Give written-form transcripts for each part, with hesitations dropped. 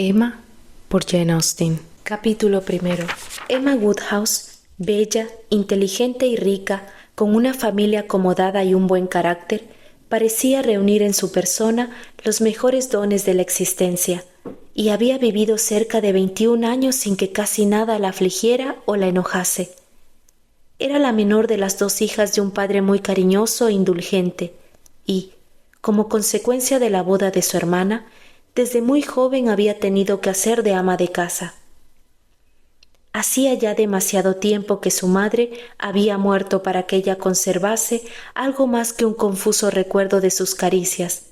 Emma, por Jane Austen. Capítulo 1. Emma Woodhouse, bella, inteligente y rica, con una familia acomodada y un buen carácter, parecía reunir en su persona los mejores dones de la existencia, y había vivido cerca de 21 años sin que casi nada la afligiera o la enojase. Era la menor de las 2 hijas de un padre muy cariñoso e indulgente, y, como consecuencia de la boda de su hermana, desde muy joven había tenido que hacer de ama de casa. Hacía ya demasiado tiempo que su madre había muerto para que ella conservase algo más que un confuso recuerdo de sus caricias,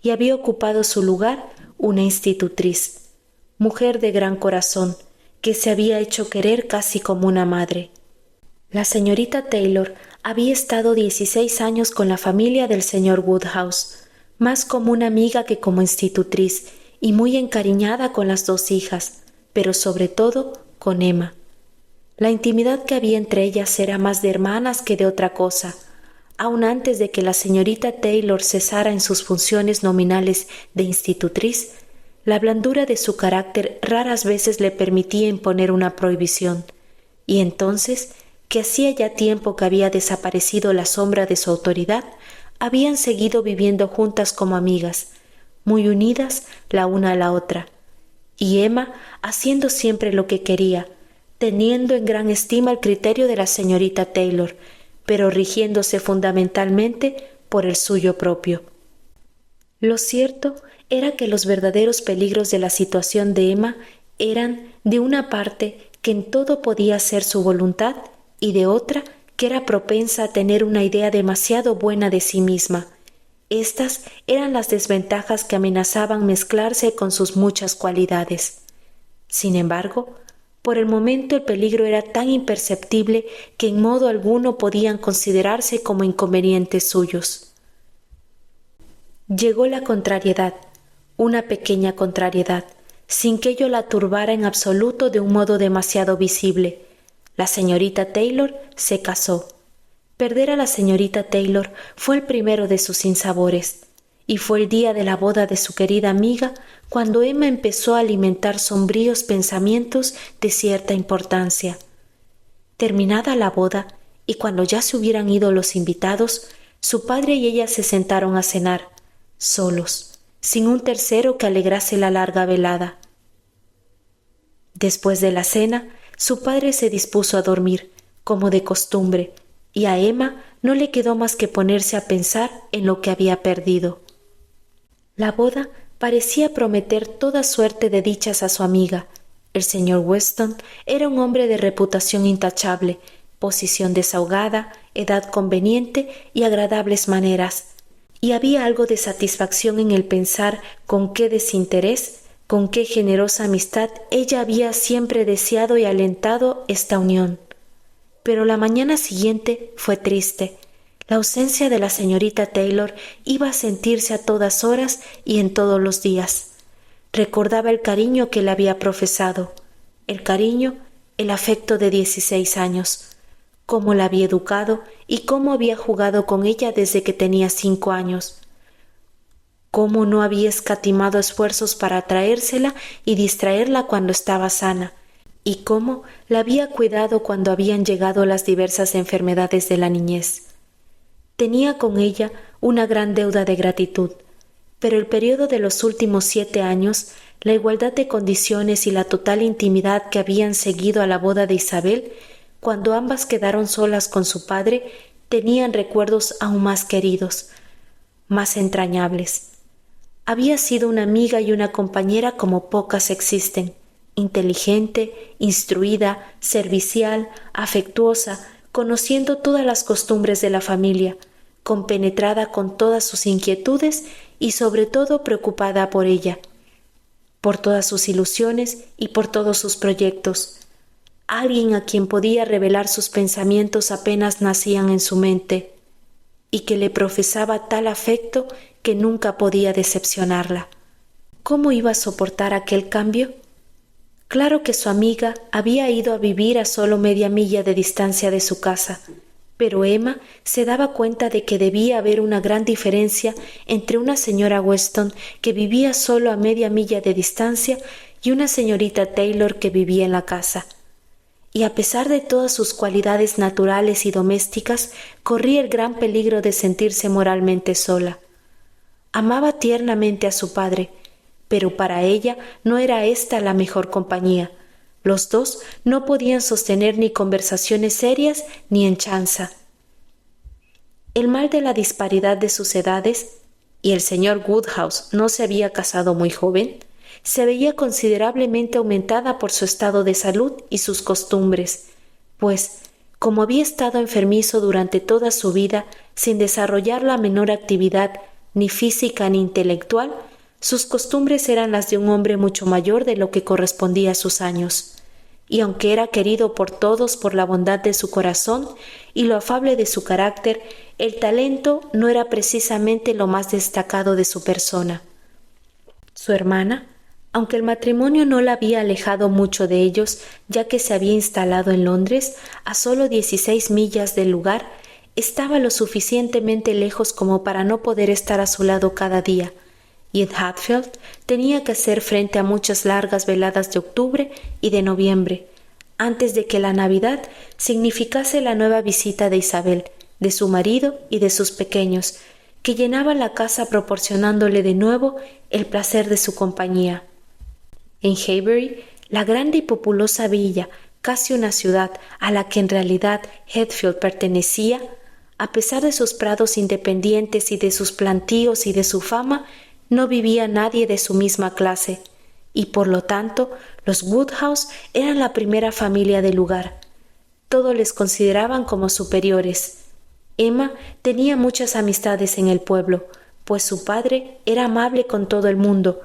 y había ocupado su lugar una institutriz, mujer de gran corazón, que se había hecho querer casi como una madre. La señorita Taylor había estado 16 años con la familia del señor Woodhouse, más como una amiga que como institutriz, y muy encariñada con las 2 hijas, pero sobre todo con Emma. La intimidad que había entre ellas era más de hermanas que de otra cosa. Aun antes de que la señorita Taylor cesara en sus funciones nominales de institutriz, la blandura de su carácter raras veces le permitía imponer una prohibición, y entonces, que hacía ya tiempo que había desaparecido la sombra de su autoridad, habían seguido viviendo juntas como amigas, muy unidas la una a la otra, y Emma haciendo siempre lo que quería, teniendo en gran estima el criterio de la señorita Taylor, pero rigiéndose fundamentalmente por el suyo propio. Lo cierto era que los verdaderos peligros de la situación de Emma eran, de una parte, que en todo podía ser su voluntad, y de otra, que era propensa a tener una idea demasiado buena de sí misma. Estas eran las desventajas que amenazaban mezclarse con sus muchas cualidades. Sin embargo, por el momento el peligro era tan imperceptible que en modo alguno podían considerarse como inconvenientes suyos. Llegó la contrariedad, una pequeña contrariedad, sin que ello la turbara en absoluto de un modo demasiado visible. La señorita Taylor se casó. Perder a la señorita Taylor fue el primero de sus sinsabores, y fue el día de la boda de su querida amiga cuando Emma empezó a alimentar sombríos pensamientos de cierta importancia. Terminada la boda, y cuando ya se hubieran ido los invitados, su padre y ella se sentaron a cenar, solos, sin un tercero que alegrase la larga velada. Después de la cena, su padre se dispuso a dormir, como de costumbre, y a Emma no le quedó más que ponerse a pensar en lo que había perdido. La boda parecía prometer toda suerte de dichas a su amiga. El señor Weston era un hombre de reputación intachable, posición desahogada, edad conveniente y agradables maneras, y había algo de satisfacción en el pensar con qué desinterés, con qué generosa amistad ella había siempre deseado y alentado esta unión. Pero la mañana siguiente fue triste. La ausencia de la señorita Taylor iba a sentirse a todas horas y en todos los días. Recordaba el cariño que le había profesado, el cariño, el afecto de 16 años, cómo la había educado y cómo había jugado con ella desde que tenía 5 años, cómo no había escatimado esfuerzos para atraérsela y distraerla cuando estaba sana, y cómo la había cuidado cuando habían llegado las diversas enfermedades de la niñez. Tenía con ella una gran deuda de gratitud, pero el periodo de los últimos 7 años, la igualdad de condiciones y la total intimidad que habían seguido a la boda de Isabel, cuando ambas quedaron solas con su padre, tenían recuerdos aún más queridos, más entrañables. Había sido una amiga y una compañera como pocas existen, inteligente, instruida, servicial, afectuosa, conociendo todas las costumbres de la familia, compenetrada con todas sus inquietudes y sobre todo preocupada por ella, por todas sus ilusiones y por todos sus proyectos. Alguien a quien podía revelar sus pensamientos apenas nacían en su mente y que le profesaba tal afecto que nunca podía decepcionarla. ¿Cómo iba a soportar aquel cambio? Claro que su amiga había ido a vivir a solo media milla de distancia de su casa, Pero Emma se daba cuenta de que debía haber una gran diferencia entre una señora Weston que vivía solo a media milla de distancia y una señorita Taylor que vivía en la casa. Y a pesar de todas sus cualidades naturales y domésticas, corría el gran peligro de sentirse moralmente sola. Amaba tiernamente a su padre, pero para ella no era ésta la mejor compañía. Los dos no podían sostener ni conversaciones serias ni en chanza. El mal de la disparidad de sus edades, y el señor Woodhouse no se había casado muy joven, se veía considerablemente aumentada por su estado de salud y sus costumbres, pues, como había estado enfermizo durante toda su vida sin desarrollar la menor actividad, ni física ni intelectual, sus costumbres eran las de un hombre mucho mayor de lo que correspondía a sus años. Y aunque era querido por todos por la bondad de su corazón y lo afable de su carácter, el talento no era precisamente lo más destacado de su persona. Su hermana, aunque el matrimonio no la había alejado mucho de ellos, ya que se había instalado en Londres, a solo 16 millas del lugar, estaba lo suficientemente lejos como para no poder estar a su lado cada día, y en Hatfield tenía que hacer frente a muchas largas veladas de octubre y de noviembre, antes de que la Navidad significase la nueva visita de Isabel, de su marido y de sus pequeños, que llenaban la casa proporcionándole de nuevo el placer de su compañía. En Highbury, la grande y populosa villa, casi una ciudad a la que en realidad Hatfield pertenecía, a pesar de sus prados independientes y de sus plantíos y de su fama, no vivía nadie de su misma clase, y por lo tanto los Woodhouse eran la primera familia del lugar. Todos les consideraban como superiores. Emma tenía muchas amistades en el pueblo, pues su padre era amable con todo el mundo,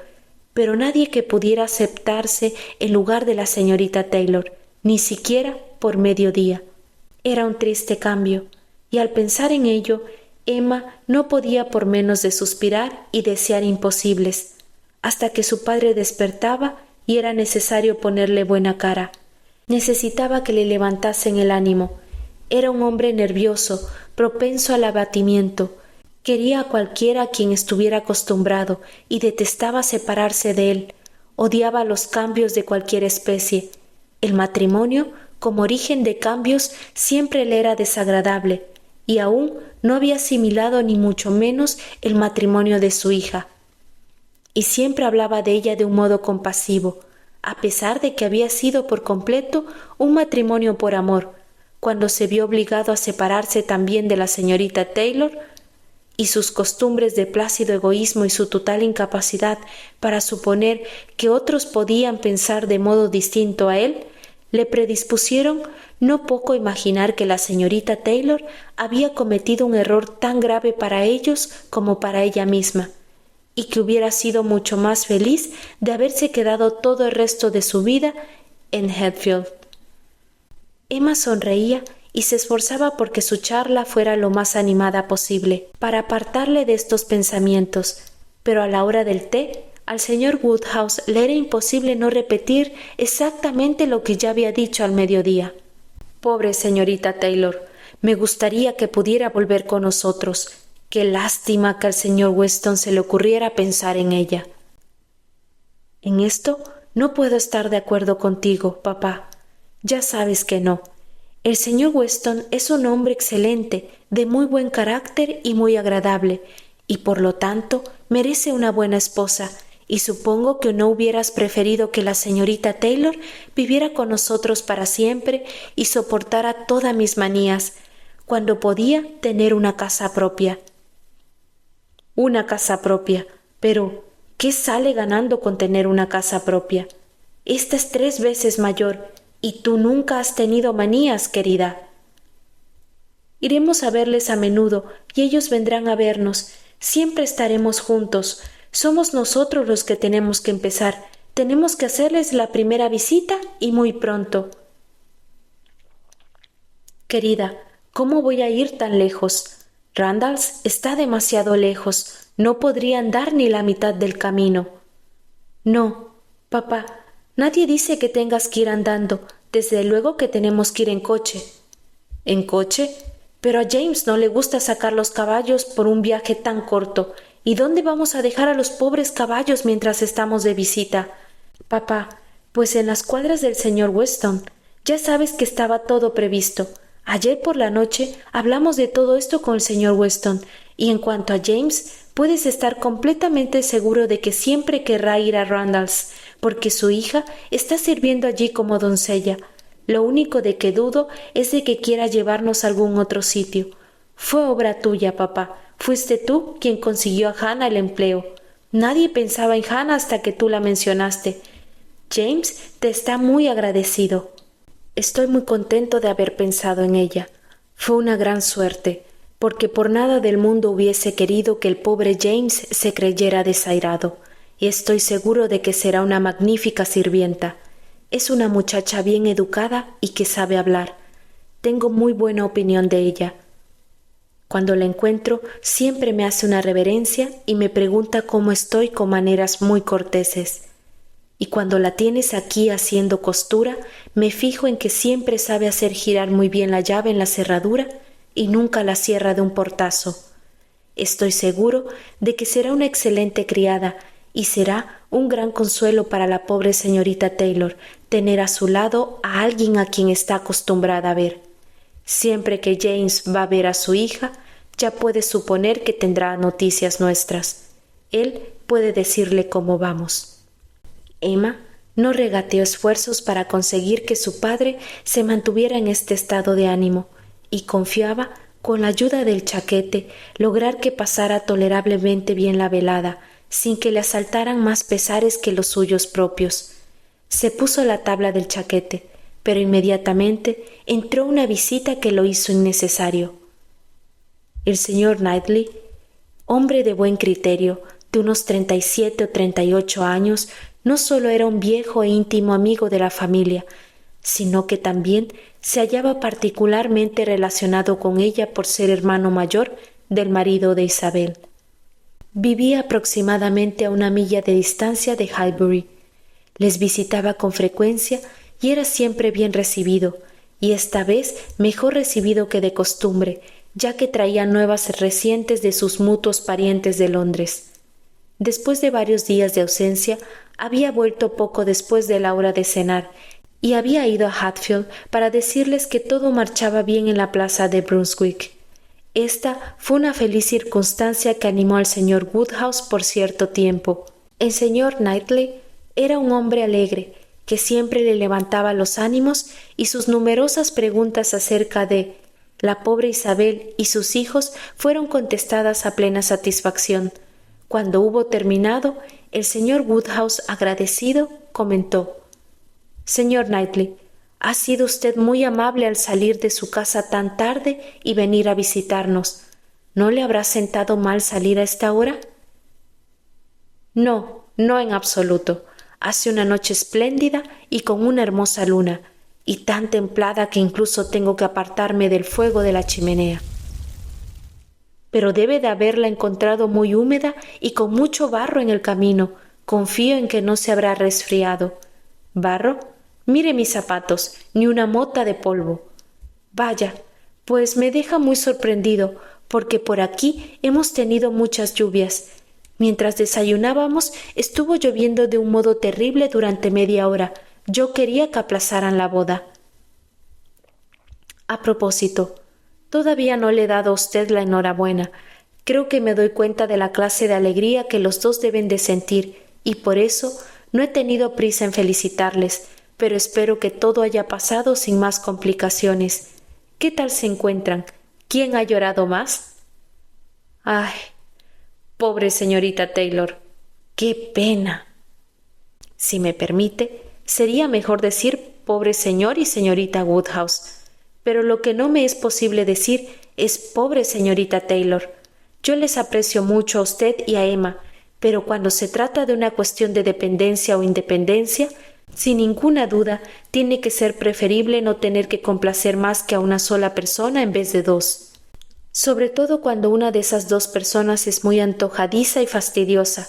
pero nadie que pudiera aceptarse en lugar de la señorita Taylor, ni siquiera por mediodía. Era un triste cambio, y al pensar en ello, Emma no podía por menos de suspirar y desear imposibles, hasta que su padre despertaba y era necesario ponerle buena cara. Necesitaba que le levantasen el ánimo. Era un hombre nervioso, propenso al abatimiento. Quería a cualquiera a quien estuviera acostumbrado y detestaba separarse de él. Odiaba los cambios de cualquier especie. El matrimonio, como origen de cambios, siempre le era desagradable, y aún no había asimilado ni mucho menos el matrimonio de su hija. Y siempre hablaba de ella de un modo compasivo, a pesar de que había sido por completo un matrimonio por amor, cuando se vio obligado a separarse también de la señorita Taylor, y sus costumbres de plácido egoísmo y su total incapacidad para suponer que otros podían pensar de modo distinto a él, le predispusieron no poco a imaginar que la señorita Taylor había cometido un error tan grave para ellos como para ella misma, y que hubiera sido mucho más feliz de haberse quedado todo el resto de su vida en Hatfield. Emma sonreía y se esforzaba porque su charla fuera lo más animada posible, para apartarle de estos pensamientos, pero a la hora del té, al señor Woodhouse le era imposible no repetir exactamente lo que ya había dicho al mediodía. Pobre señorita Taylor, me gustaría que pudiera volver con nosotros. Qué lástima que al señor Weston se le ocurriera pensar en ella. En esto no puedo estar de acuerdo contigo, papá. Ya sabes que no. El señor Weston es un hombre excelente, de muy buen carácter y muy agradable, y por lo tanto merece una buena esposa, y supongo que no hubieras preferido que la señorita Taylor viviera con nosotros para siempre y soportara todas mis manías, cuando podía tener una casa propia. Una casa propia, pero ¿qué sale ganando con tener una casa propia? Esta es 3 veces mayor, y tú nunca has tenido manías, querida. Iremos a verles a menudo, y ellos vendrán a vernos. Siempre estaremos juntos. Somos nosotros los que tenemos que empezar. Tenemos que hacerles la primera visita y muy pronto. Querida, ¿cómo voy a ir tan lejos? Randalls está demasiado lejos. No podría andar ni la mitad del camino. No, papá, nadie dice que tengas que ir andando. Desde luego que tenemos que ir en coche. ¿En coche? Pero a James no le gusta sacar los caballos por un viaje tan corto. ¿Y dónde vamos a dejar a los pobres caballos mientras estamos de visita? Papá, pues en las cuadras del señor Weston. Ya sabes que estaba todo previsto. Ayer por la noche hablamos de todo esto con el señor Weston, y en cuanto a James, puedes estar completamente seguro de que siempre querrá ir a Randalls, porque su hija está sirviendo allí como doncella. Lo único de que dudo es de que quiera llevarnos a algún otro sitio. Fue obra tuya, papá. Fuiste tú quien consiguió a Hannah el empleo. Nadie pensaba en Hannah hasta que tú la mencionaste. James te está muy agradecido. Estoy muy contento de haber pensado en ella. Fue una gran suerte, porque por nada del mundo hubiese querido que el pobre James se creyera desairado, y estoy seguro de que será una magnífica sirvienta. Es una muchacha bien educada y que sabe hablar. Tengo muy buena opinión de ella. Cuando la encuentro, siempre me hace una reverencia y me pregunta cómo estoy con maneras muy corteses. Y cuando la tienes aquí haciendo costura, me fijo en que siempre sabe hacer girar muy bien la llave en la cerradura y nunca la cierra de un portazo. Estoy seguro de que será una excelente criada y será un gran consuelo para la pobre señorita Taylor tener a su lado a alguien a quien está acostumbrada a ver. Siempre que James va a ver a su hija, ya puede suponer que tendrá noticias nuestras. Él puede decirle cómo vamos. Emma no regateó esfuerzos para conseguir que su padre se mantuviera en este estado de ánimo y confiaba, con la ayuda del chaquete, lograr que pasara tolerablemente bien la velada, sin que le asaltaran más pesares que los suyos propios. Se puso a la tabla del chaquete, pero inmediatamente entró una visita que lo hizo innecesario. El señor Knightley, hombre de buen criterio, de unos 37 o 38 años, no solo era un viejo e íntimo amigo de la familia, sino que también se hallaba particularmente relacionado con ella por ser hermano mayor del marido de Isabel. Vivía aproximadamente a 1 milla de distancia de Highbury. Les visitaba con frecuencia y era siempre bien recibido, y esta vez mejor recibido que de costumbre, ya que traía nuevas recientes de sus mutuos parientes de Londres. Después de varios días de ausencia, había vuelto poco después de la hora de cenar, y había ido a Hatfield para decirles que todo marchaba bien en la plaza de Brunswick. Esta fue una feliz circunstancia que animó al señor Woodhouse por cierto tiempo. El señor Knightley era un hombre alegre, que siempre le levantaba los ánimos, y sus numerosas preguntas acerca de la pobre Isabel y sus hijos fueron contestadas a plena satisfacción. Cuando hubo terminado, el señor Woodhouse, agradecido, comentó: «Señor Knightley, ha sido usted muy amable al salir de su casa tan tarde y venir a visitarnos. ¿No le habrá sentado mal salir a esta hora?» «No, no en absoluto. Hace una noche espléndida y con una hermosa luna, y tan templada que incluso tengo que apartarme del fuego de la chimenea. Pero debe de haberla encontrado muy húmeda y con mucho barro en el camino. Confío en que no se habrá resfriado. ¿Barro? Mire mis zapatos, ni una mota de polvo. Vaya, pues me deja muy sorprendido, porque por aquí hemos tenido muchas lluvias. Mientras desayunábamos, estuvo lloviendo de un modo terrible durante media hora. Yo quería que aplazaran la boda. A propósito, todavía no le he dado a usted la enhorabuena. Creo que me doy cuenta de la clase de alegría que los dos deben de sentir, y por eso no he tenido prisa en felicitarles, pero espero que todo haya pasado sin más complicaciones. ¿Qué tal se encuentran? ¿Quién ha llorado más? ¡Ay! Pobre señorita Taylor. ¡Qué pena! Si me permite, sería mejor decir pobre señor y señorita Woodhouse. Pero lo que no me es posible decir es pobre señorita Taylor. Yo les aprecio mucho a usted y a Emma, pero cuando se trata de una cuestión de dependencia o independencia, sin ninguna duda tiene que ser preferible no tener que complacer más que a una sola persona en vez de dos. Sobre todo cuando una de esas dos personas es muy antojadiza y fastidiosa.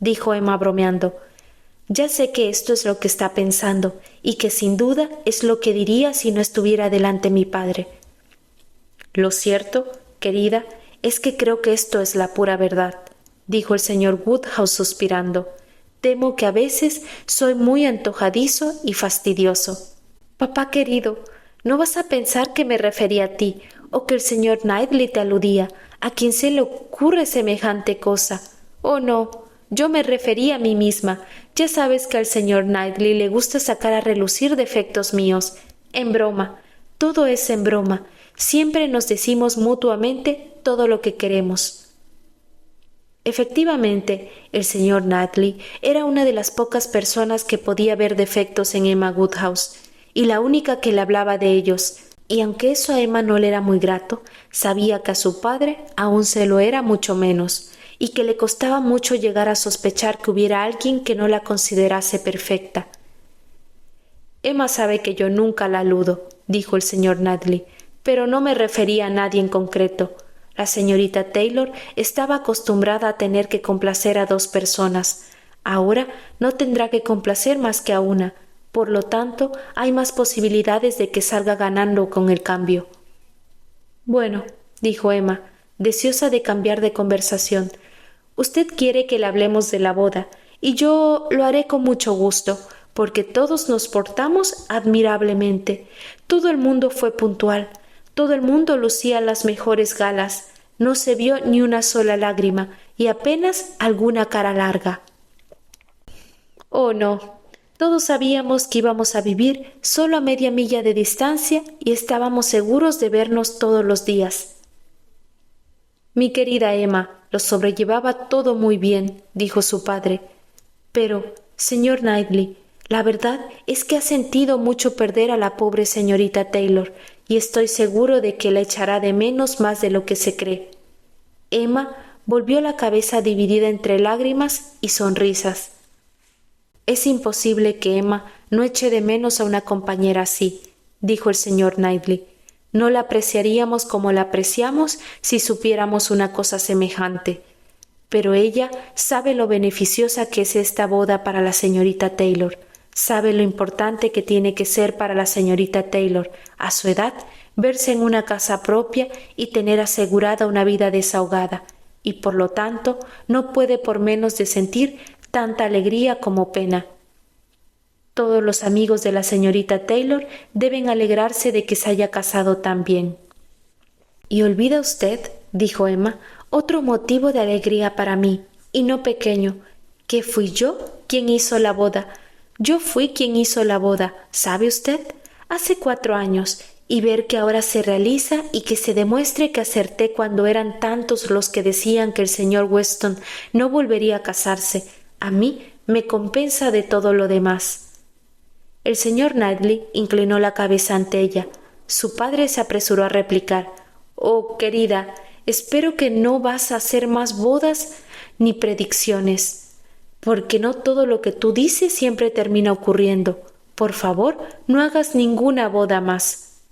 Dijo Emma bromeando. Ya sé que esto es lo que está pensando, y que sin duda es lo que diría si no estuviera delante mi padre. Lo cierto, querida, es que creo que esto es la pura verdad, dijo el señor Woodhouse suspirando. Temo que a veces soy muy antojadizo y fastidioso. Papá querido, ¿no vas a pensar que me refería a ti, o que el señor Knightley te aludía, a quien se le ocurre semejante cosa? Oh, no, yo me refería a mí misma. Ya sabes que al señor Knightley le gusta sacar a relucir defectos míos. En broma, todo es en broma. Siempre nos decimos mutuamente todo lo que queremos. Efectivamente, el señor Knightley era una de las pocas personas que podía ver defectos en Emma Woodhouse, y la única que le hablaba de ellos, y aunque eso a Emma no le era muy grato, sabía que a su padre aún se lo era mucho menos, y que le costaba mucho llegar a sospechar que hubiera alguien que no la considerase perfecta. Emma sabe que yo nunca la aludo, dijo el señor Knightley, pero no me refería a nadie en concreto. La señorita Taylor estaba acostumbrada a tener que complacer a 2 personas. Ahora no tendrá que complacer más que a una. Por lo tanto, hay más posibilidades de que salga ganando con el cambio. Bueno, dijo Emma, deseosa de cambiar de conversación. Usted quiere que le hablemos de la boda, y yo lo haré con mucho gusto, porque todos nos portamos admirablemente. Todo el mundo fue puntual. Todo el mundo lucía las mejores galas, no se vio ni una sola lágrima y apenas alguna cara larga. Oh, no, todos sabíamos que íbamos a vivir solo a media milla de distancia y estábamos seguros de vernos todos los días. Mi querida Emma, lo sobrellevaba todo muy bien, dijo su padre. Pero, señor Knightley, la verdad es que ha sentido mucho perder a la pobre señorita Taylor, y estoy seguro de que la echará de menos más de lo que se cree. Emma volvió la cabeza dividida entre lágrimas y sonrisas. Es imposible que Emma no eche de menos a una compañera así, dijo el señor Knightley. No la apreciaríamos como la apreciamos si supiéramos una cosa semejante. Pero ella sabe lo beneficiosa que es esta boda para la señorita Taylor. Sabe lo importante que tiene que ser para la señorita Taylor, a su edad, verse en una casa propia y tener asegurada una vida desahogada, y por lo tanto no puede por menos de sentir tanta alegría como pena. Todos los amigos de la señorita Taylor deben alegrarse de que se haya casado tan bien. Y olvida usted, dijo Emma, otro motivo de alegría para mí, y no pequeño, que fui yo quien hizo la boda. Yo fui quien hizo la boda, ¿sabe usted? Hace 4 años, y ver que ahora se realiza y que se demuestre que acerté cuando eran tantos los que decían que el señor Weston no volvería a casarse, a mí me compensa de todo lo demás. El señor Knightley inclinó la cabeza ante ella. Su padre se apresuró a replicar: «Oh, querida, espero que no vas a hacer más bodas ni predicciones, porque no todo lo que tú dices siempre termina ocurriendo. Por favor, no hagas ninguna boda más».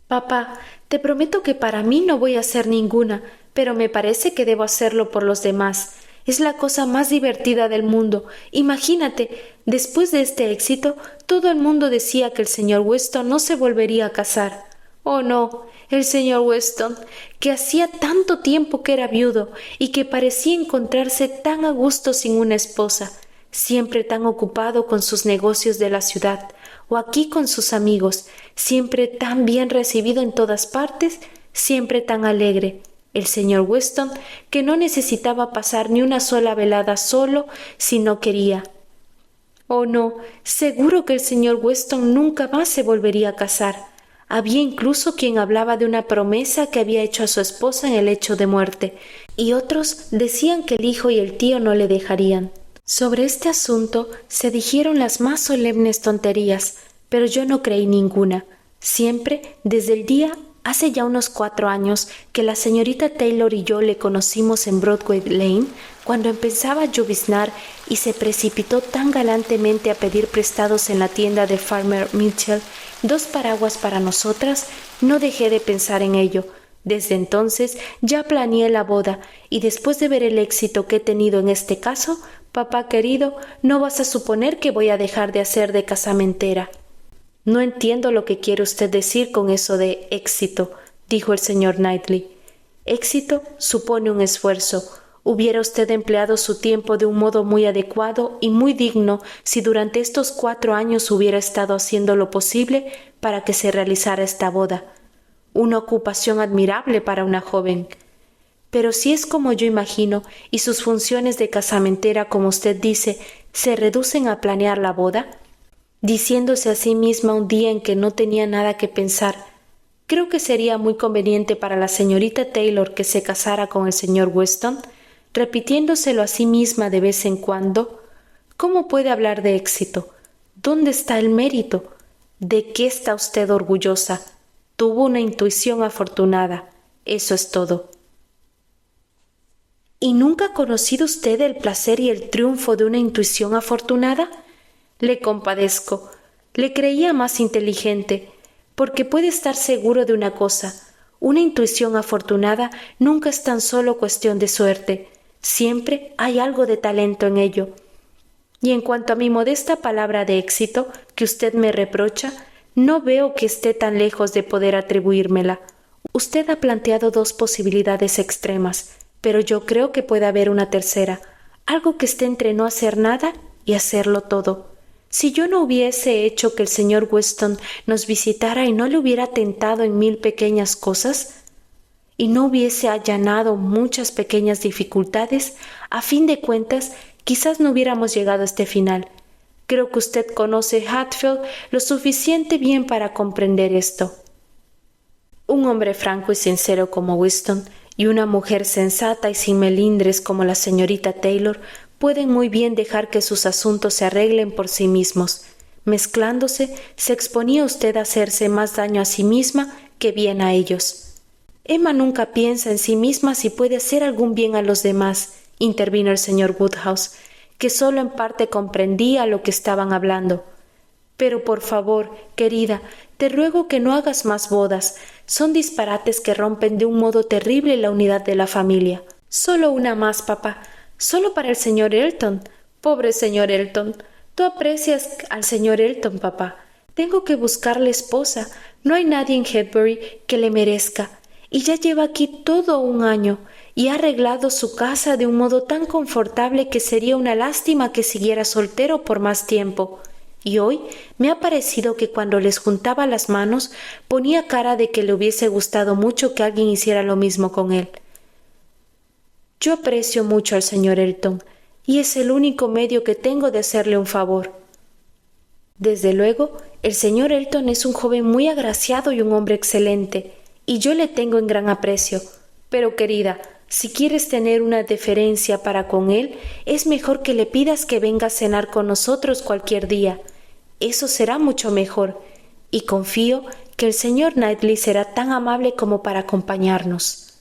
«Papá, te prometo que para mí no voy a hacer ninguna, pero me parece que debo hacerlo por los demás. Es la cosa más divertida del mundo. Imagínate, después de este éxito, todo el mundo decía que el señor Weston no se volvería a casar. Oh, no, el señor Weston, que hacía tanto tiempo que era viudo y que parecía encontrarse tan a gusto sin una esposa, siempre tan ocupado con sus negocios de la ciudad, o aquí con sus amigos, siempre tan bien recibido en todas partes, siempre tan alegre. El señor Weston, que no necesitaba pasar ni una sola velada solo si no quería. Oh, no, seguro que el señor Weston nunca más se volvería a casar. Había incluso quien hablaba de una promesa que había hecho a su esposa en el lecho de muerte, y otros decían que el hijo y el tío no le dejarían. Sobre este asunto se dijeron las más solemnes tonterías, pero yo no creí ninguna. Siempre, desde el día, hace ya unos 4 años, que la señorita Taylor y yo le conocimos en Broadway Lane, cuando empezaba a lloviznar y se precipitó tan galantemente a pedir prestados en la tienda de Farmer Mitchell 2 paraguas para nosotras, no dejé de pensar en ello. Desde entonces ya planeé la boda y después de ver el éxito que he tenido en este caso, papá querido, no vas a suponer que voy a dejar de hacer de casamentera. No entiendo lo que quiere usted decir con eso de éxito, dijo el señor Knightley. Éxito supone un esfuerzo. Hubiera usted empleado su tiempo de un modo muy adecuado y muy digno si durante estos 4 años hubiera estado haciendo lo posible para que se realizara esta boda. Una ocupación admirable para una joven. Pero si es como yo imagino y sus funciones de casamentera, como usted dice, se reducen a planear la boda, diciéndose a sí misma un día en que no tenía nada que pensar, creo que sería muy conveniente para la señorita Taylor que se casara con el señor Weston, repitiéndoselo a sí misma de vez en cuando. ¿Cómo puede hablar de éxito? ¿Dónde está el mérito? ¿De qué está usted orgullosa? Tuvo una intuición afortunada. Eso es todo. ¿Y nunca ha conocido usted el placer y el triunfo de una intuición afortunada? Le compadezco. Le creía más inteligente, porque puede estar seguro de una cosa. Una intuición afortunada nunca es tan solo cuestión de suerte. Siempre hay algo de talento en ello. Y en cuanto a mi modesta palabra de éxito, que usted me reprocha, no veo que esté tan lejos de poder atribuírmela. Usted ha planteado 2 posibilidades extremas, pero yo creo que puede haber una tercera, algo que esté entre no hacer nada y hacerlo todo. Si yo no hubiese hecho que el señor Weston nos visitara y no le hubiera tentado en 1000 pequeñas cosas, y no hubiese allanado muchas pequeñas dificultades, a fin de cuentas, quizás no hubiéramos llegado a este final. Creo que usted conoce Hatfield lo suficiente bien para comprender esto. Un hombre franco y sincero como Weston y una mujer sensata y sin melindres como la señorita Taylor pueden muy bien dejar que sus asuntos se arreglen por sí mismos. Mezclándose, se exponía usted a hacerse más daño a sí misma que bien a ellos. Emma nunca piensa en sí misma si puede hacer algún bien a los demás, intervino el señor Woodhouse, que solo en parte comprendía lo que estaban hablando. Pero por favor, querida, te ruego que no hagas más bodas. Son disparates que rompen de un modo terrible la unidad de la familia. Solo una más, papá. Solo para el señor Elton. Pobre señor Elton. Tú aprecias al señor Elton, papá. Tengo que buscarle esposa. No hay nadie en Hedbury que le merezca. Y ya lleva aquí todo un año y ha arreglado su casa de un modo tan confortable que sería una lástima que siguiera soltero por más tiempo. Y hoy me ha parecido que cuando les juntaba las manos ponía cara de que le hubiese gustado mucho que alguien hiciera lo mismo con él. Yo aprecio mucho al señor Elton y es el único medio que tengo de hacerle un favor. Desde luego, el señor Elton es un joven muy agraciado y un hombre excelente, y yo le tengo en gran aprecio. Pero, querida, si quieres tener una deferencia para con él, es mejor que le pidas que venga a cenar con nosotros cualquier día. Eso será mucho mejor, y confío que el señor Knightley será tan amable como para acompañarnos.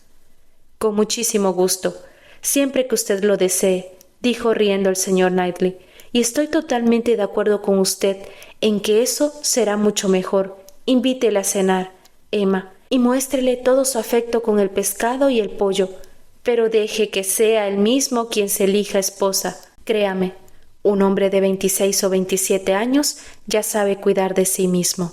Con muchísimo gusto, siempre que usted lo desee, dijo riendo el señor Knightley, y estoy totalmente de acuerdo con usted en que eso será mucho mejor. Invítele a cenar, Emma, y muéstrele todo su afecto con el pescado y el pollo, pero deje que sea él mismo quien se elija esposa. Créame, un hombre de 26 o 27 años ya sabe cuidar de sí mismo.